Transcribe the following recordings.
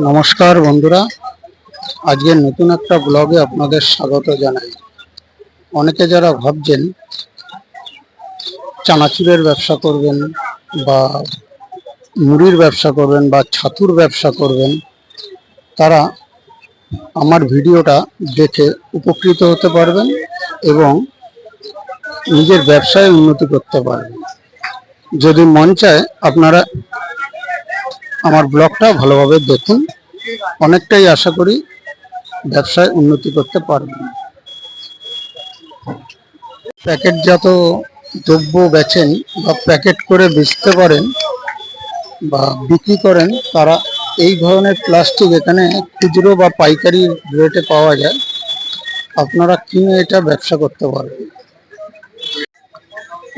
নমস্কার বন্ধুরা, আজকের নতুন একটা ব্লগে আপনাদের স্বাগত জানাই। অনেকে যারা ভাবছেন চানাচুরের ব্যবসা করবেন বা মুড়ির ব্যবসা করবেন বা ছাতুর ব্যবসা করবেন, তারা আমার ভিডিওটা দেখে উপকৃত হতে পারবেন এবং নিজের ব্যবসায় উন্নতি করতে পারবেন। যদি মন চায় আপনারা আমার ব্লগটা ভালোভাবে দেখুন, অনেকটাই আশা করি ব্যবসায় উন্নতি করতে পারবেন। প্যাকেটজাত দ্রব্য বেচেন বা প্যাকেট করে বেচতে পারেন বা বিক্রি করেন, তারা এই ধরনের প্লাস্টিক এখানে খুচরো বা পাইকারি রেটে পাওয়া যায়, আপনারা কিনে এটা ব্যবসা করতে পারবেন।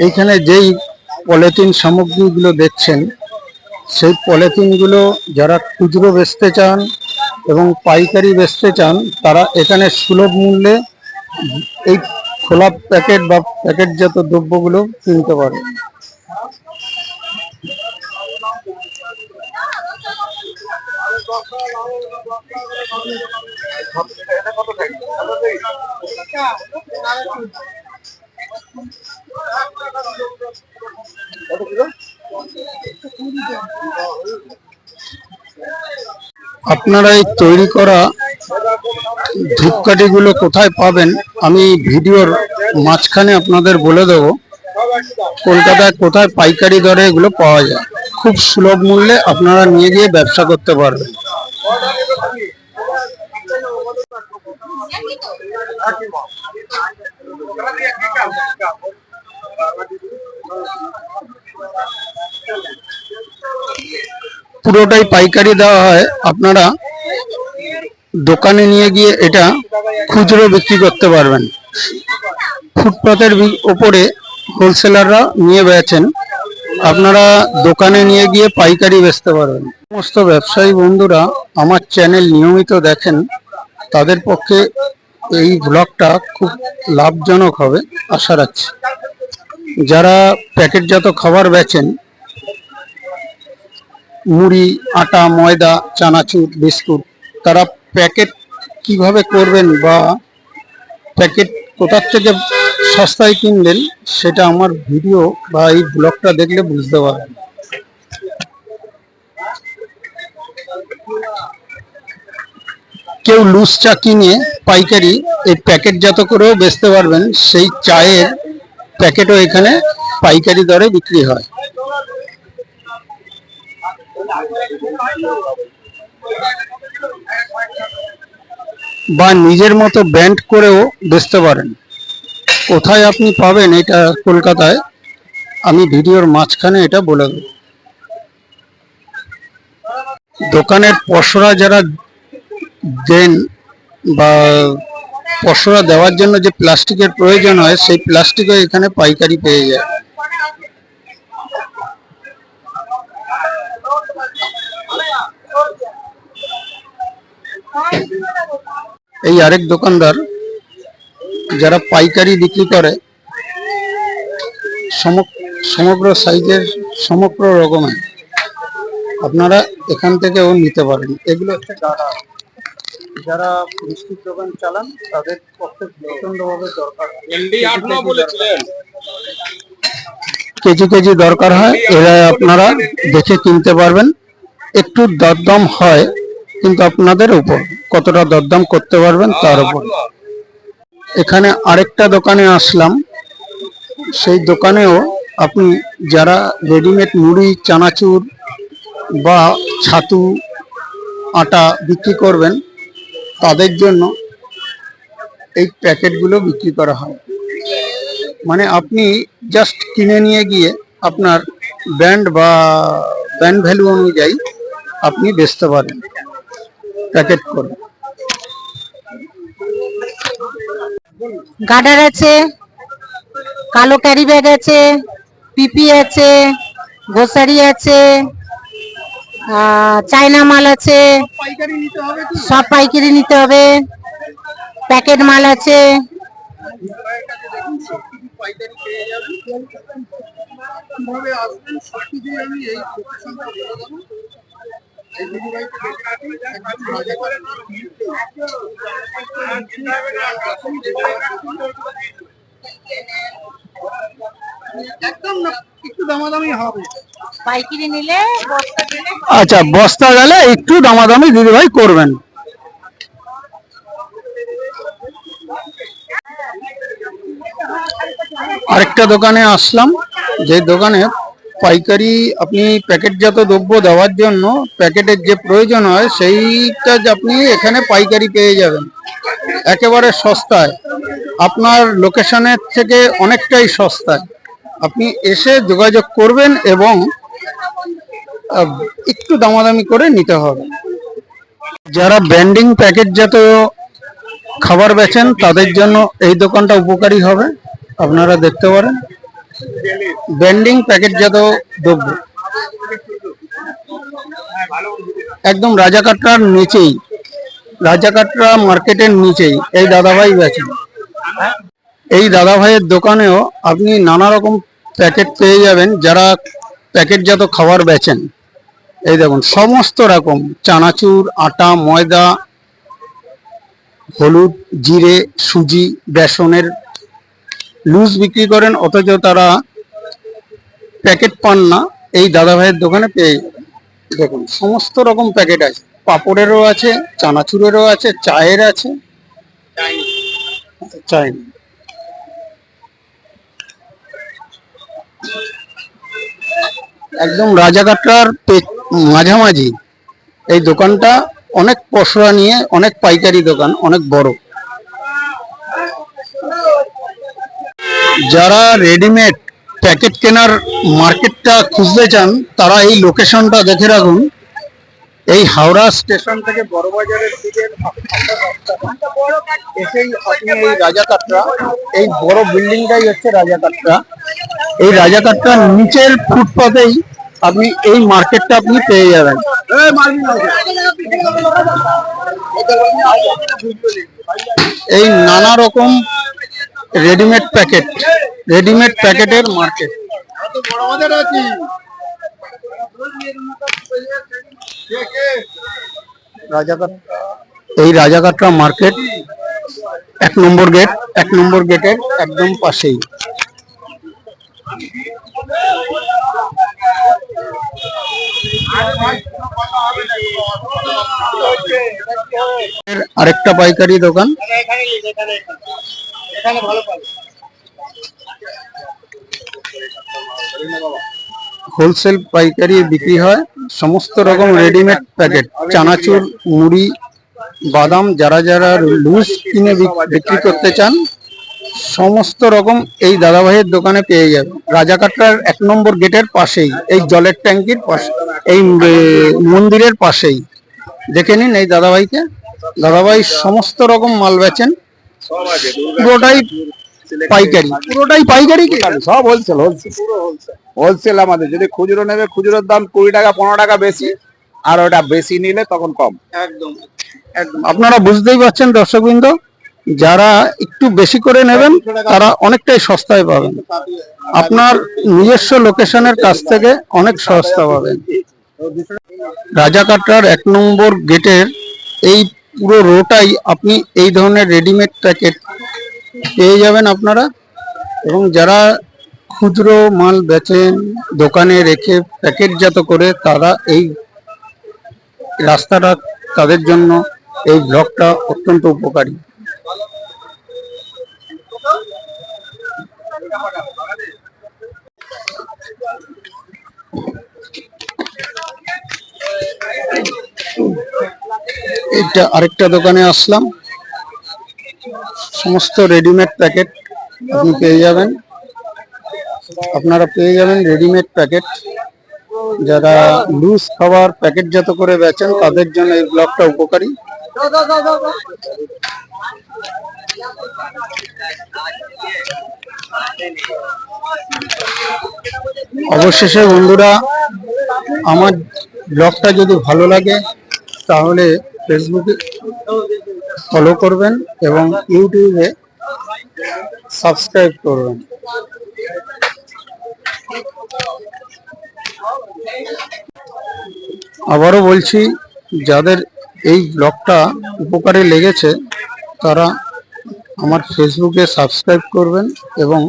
এইখানে যেই পলিথিন সামগ্রীগুলো দেখছেন, সেই পলিথিনগুলো যারা খুচরো বেচতে চান এবং পাইকারি বেচতে চান, তারা এখানে সুলভ মূল্যে এই খোলা প্যাকেট বা প্যাকেটজাত দ্রব্যগুলো কিনতে পারে। আপনারা এই তৈরি করা ধূপকাঠিগুলো কোথায় পাবেন আমি ভিডিওর মাঝখানে আপনাদের বলে দেব। কলকাতায় কোথায় পাইকারি দরে এগুলো পাওয়া যায়, খুব সুলভ মূল্যে আপনারা নিয়ে গিয়ে ব্যবসা করতে পারবেন। পুরোটাই পাইকারি দেওয়া হয়, আপনারা দোকানে নিয়ে গিয়ে এটা খুচরো বিক্রি করতে পারবেন। ফুটপাতের ওপরে হোলসেলাররা নিয়ে বেচেন, আপনারা দোকানে নিয়ে গিয়ে পাইকারি বেচতে পারবেন। সমস্ত ব্যবসায়ী বন্ধুরা আমার চ্যানেল নিয়মিত দেখেন, তাদের পক্ষে এই ব্লগটা খুব লাভজনক হবে আশা রাখছি। যারা প্যাকেটজাত খাবার বেচেন, মুড়ি, আটা, ময়দা, চানাচুর, বিস্কুট, তারা প্যাকেট কিভাবে করবেন বা প্যাকেট কোথার থেকে সস্তায় কিনলেন, সেটা আমার ভিডিও বা এই ব্লগটা দেখলে বুঝতে পারবেন। কেউ লুজ চা কিনে পাইকারি এই প্যাকেটজাত করেও বেচতে পারবেন, সেই চায়ের প্যাকেটও এখানে পাইকারি দরে বিক্রি হয়। বা নিজের মতো ব্র্যান্ড করেও বেচতে পারেন। কোথায় আপনি পাবেন এটা কলকাতায়, আমি ভিডিওর মাঝখানে এটা বলে দেব। দোকানের পসরা যারা দেন বা পসরা দেওয়ার জন্য যে প্লাস্টিকের প্রয়োজন হয়, সেই প্লাস্টিকও এখানে পাইকারি পেয়ে যায়। এই আরেক দোকানদার যারা পাইকারি বিক্রি করে, সমগ্র সাইজের সমগ্র রকমের, আপনারা এখান থেকেও নিতে পারেন। এগুলো হচ্ছে ডাটা, যারা মিষ্টির দোকান চালান তাদের পক্ষে প্রচন্ডভাবে দরকার, কেজি কেজি দরকার হয়। এরা আপনারা দেখে কিনতে পারবেন। একটু দরদাম হয়, কিন্তু আপনাদের উপর কতটা দরদাম করতে পারবেন তার উপর। এখানে আরেকটা দোকানে আসলাম, সেই দোকানেও আপনি যারা রেডিমেড মুড়ি, চানাচুর বা ছাতু, আটা বিক্রি করবেন, তাদের জন্য এই প্যাকেটগুলো বিক্রি করা হয়। মানে আপনি জাস্ট কিনে নিয়ে গিয়ে আপনার ব্র্যান্ড বা ব্র্যান্ড ভ্যালু অনুযায়ী আপনি বেচতে পারেন প্যাকেট করে। গার্ডার আছে, কালো ক্যারি ব্যাগ আছে, পিপি আছে, গ্রোসারি আছে, চায়না মাল আছে, সব পাইকারি নিতে হবে। প্যাকেট মাল আছে। একদম না, একটু দামাদামি হবে। পাইকারি নিলে বস্তা দিলে আচ্ছা, বস্তা গেলে একটু দামাদামি দিদি ভাই করবেন। আরেকটা দোকানে আসলাম, যে দোকানে পাইকারি আপনি প্যাকেটজাত দ্রব্য দেওয়ার জন্য প্যাকেটের যে প্রয়োজন হয় সেইটা যে আপনি এখানে পাইকারি পেয়ে যাবেন একেবারে সস্তায়, আপনার লোকেশনের থেকে অনেকটাই সস্তায়। আপনি এসে যোগাযোগ করবেন এবং একটু দামাদামি করে নিতে হবে। যারা ব্র্যান্ডিং প্যাকেটজাত খাবার বেচেন তাদের জন্য এই দোকানটা উপকারী হবে। আপনারা দেখতে পারেন ব্র্যান্ডিং প্যাকেটজাত দ্রব্য একদম রাজাকাটরার নিচেই, রাজাকাটরা মার্কেটের নিচেই এই দাদাভাই বেচেন। এই দাদাভাইয়ের দোকানেও আপনি নানা রকম প্যাকেট পেয়ে যাবেন যারা প্যাকেটজাত খাবার বেচেন। এই দেখুন সমস্ত রকম চানাচুর, আটা, ময়দা, হলুদ, জিরে, সুজি, বেসনের লুজ বিক্রি করেন, অথচ তারা প্যাকেট পান না। এই দাদা ভাইয়ের দোকানে পেয়ে যাবেন। দেখুন সমস্ত রকম প্যাকেট আছে, পাপড়েরও আছে, চানাচুরেরও আছে, চায়ের আছে, চাই একদম রাজাঘাটার মাঝামাঝি এই দোকানটা, অনেক পসরা নিয়ে, অনেক পাইকারি দোকান, অনেক বড়। যারা রেডিমেড প্যাকেট কেনার মার্কেটটা খুঁজতে চান তারা এই লোকেশনটা দেখে রাখুন। এই হাওড়া স্টেশন থেকে বড়বাজারের দিকে এসেই আপনি এই রাজাকাটরা, এই বড় বিল্ডিংটাই হচ্ছে রাজাকাটরা। এই রাজাকাটরার নিচের ফুটপাতেই আপনি এই মার্কেটটা আপনি পেয়ে যাবেন। এই নানা রকম রেডিমেড প্যাকেট, রেডিমেড প্যাকেটের মার্কেট। এই রাজাকাটরা মার্কেট 1 নম্বর গেট, 1 নম্বর গেটের একদম পাশেই। আরেকটা পাইকারি দোকান, হোলসেল পাইকারি বিক্রি হয় সমস্ত রকম রেডিমেড প্যাকেট, চানাচুর, মুড়ি, বাদাম, যারা যারা লুজ কিনে বিক্রি করতে চান সমস্ত রকম এই দাদাভাইয়ের দোকানে পেয়ে যাবে। রাজাকাটরার 1 নম্বর গেটের পাশেই, এই জলের ট্যাঙ্কির পাশে, এই মন্দিরের পাশেই। দেখে নিন এই দাদাভাইকে। দাদাভাই সমস্ত রকম মাল বেচেন, পুরোটাই পাইকারি, পুরোটাই পাইকারি কি সব হোলসেল, হোলসেল আমাদের। যদি খুচরো নেবে খুচরোর দাম 20 টাকা 15 টাকা বেশি, আর ওটা বেশি নিলে তখন কম। একদম একদম আপনারা বুঝতেই পারছেন দর্শকবৃন্দ, যারা একটু বেশি করে নেবেন তারা অনেকটাই সস্তায় পাবেন। আপনার নিজস্ব লোকেশনের কাছ থেকে অনেক সস্তা পাবেন। রাজাকাটরার 1 নম্বর গেটের এই পুরো রোটাই আপনি এই ধরনের রেডিমেড প্যাকেট পেয়ে যাবেন আপনারা। এবং যারা খুচরো মাল বেচেন দোকানে রেখে প্যাকেটজাত করে, তারা এই রাস্তাটা, তাদের জন্য এই ব্লকটা অত্যন্ত উপকারী। এটা আরেকটা দোকানে আসলাম, সমস্ত রেডিমেড প্যাকেট আপনি পেয়ে যাবেন। আপনারা পেয়ে যাবেন রেডিমেড প্যাকেট। যারা লুজ খাবার প্যাকেটজাত করে বেচেন তাদের জন্য এই ব্লকটা উপকারী। অবশেষে বন্ধুরা, আমার ব্লগটা যদি ভালো লাগে তাহলে ফেসবুকে ফলো করবেন এবং ইউটিউবে সাবস্ক্রাইব করবেন। আবারও বলছি, যাদের এই ব্লগটা উপকারে লেগেছে তারা আমার ফেসবুকে সাবস্ক্রাইব করবেন এবং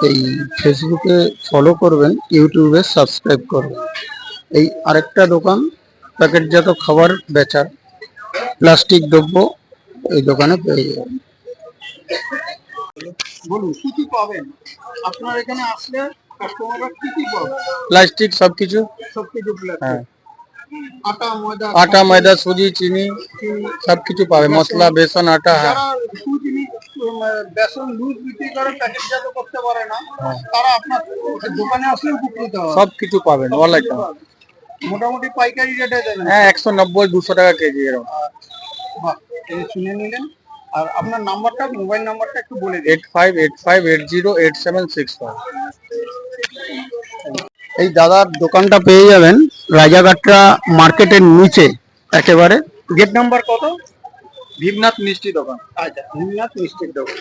এই ফেসবুকে ফলো করবেন, ইউটিউবে সাবস্ক্রাইব করবেন। এই আরেকটা দোকান প্যাকেটজাত খাবার বেচার, প্লাস্টিক দ্রব্য এই দোকানে পেয়ে যাবেন। বলুন কি কি পাবেন আপনার এখানে আসলে, কাস্টমাররা কি কি পাবে? প্লাস্টিক সবকিছু, সবকিছু হ্যাঁ, আটা আটা ময়দা সুজি চিনি সবকিছু পাবে, মশলা বেসন আটা, হ্যাঁ। যারা সুজি বেসন দুধ বিক্রি করে প্যাকেটজাত করতে পারে না, তারা আপনার দোকানে আসলে উপকৃত হবে। সবকিছু পাবেন, অল আইটেম। মোটামুটি পাইকারি রেটে দেবেন। হ্যাঁ, 190-200 টাকা কেজি এরকম। বাহ, এই শুনে নিলেন। আর আপনার নাম্বারটা, মোবাইল নাম্বারটা একটু বলে দিন। 8585808765। এই দাদার দোকানটা পেয়ে যাবেন রাজাঘাটরা মার্কেটের নিচে একেবারে। গেট নাম্বার কত? ভীমনাথ মিষ্টি দোকান। আচ্ছা, ভীমনাথ মিষ্টির দোকান।